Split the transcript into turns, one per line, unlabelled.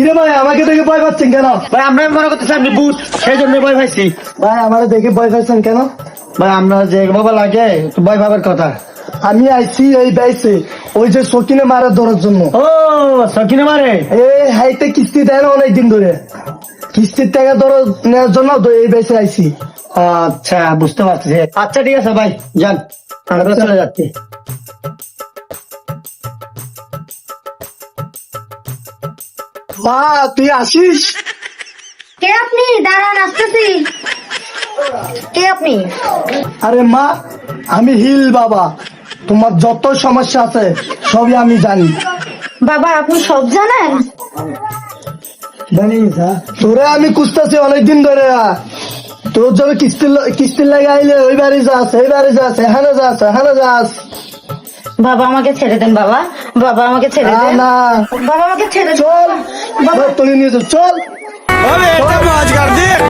কিরে ভাই আমাকে দেখে ভয় পাচ্ছেন কেন?
ভাই আমরা মনে করতেছি আপনি ভূত, সেই জন্য ভয় পাইছি।
ভাই আমাকে দেখে ভয় পাচ্ছেন কেন?
ভাই আমরা যে বাবা লাগে একটু ভয় পাবার কথা।
আমি আইছি এই বাইসে ওই যে সকিনে মারা ধরার জন্য।
ও সকিনে মারে?
এই হাইতে কিস্তি দেয় না অনেকদিন ধরে, কিস্তির টাকা ধরো নেওয়ার জন্য তো এই বাইসে আইছি।
আচ্ছা বুঝতে পারছি। আচ্ছা ঠিক আছে ভাই, যান আমরা চলে যাচ্ছি।
মা তুই আসিস?
কে আপনি? দাঁড়ান, আসতেছি। কে আপনি?
আরে মা আমি হিল বাবা, তোমার যত সমস্যা আছে সবই আমি জানি।
বাবা আপনি সব জানেন?
তোরে আমি খুঁজতেছি অনেকদিন ধরে, তোর জন্য কিস্তির লাগে আইলে ওই বাড়ি যাস, এই বাড়ি যাস, এখানে যাস, এখানে যাস।
বাবা আমাকে ছেড়ে দেন বাবা, বাবা আমাকে ছেড়ে
না
দেন,
না
বাবা আমাকে ছেড়ে দেন।
চল,
বাবা
তোকে নিয়ে চল।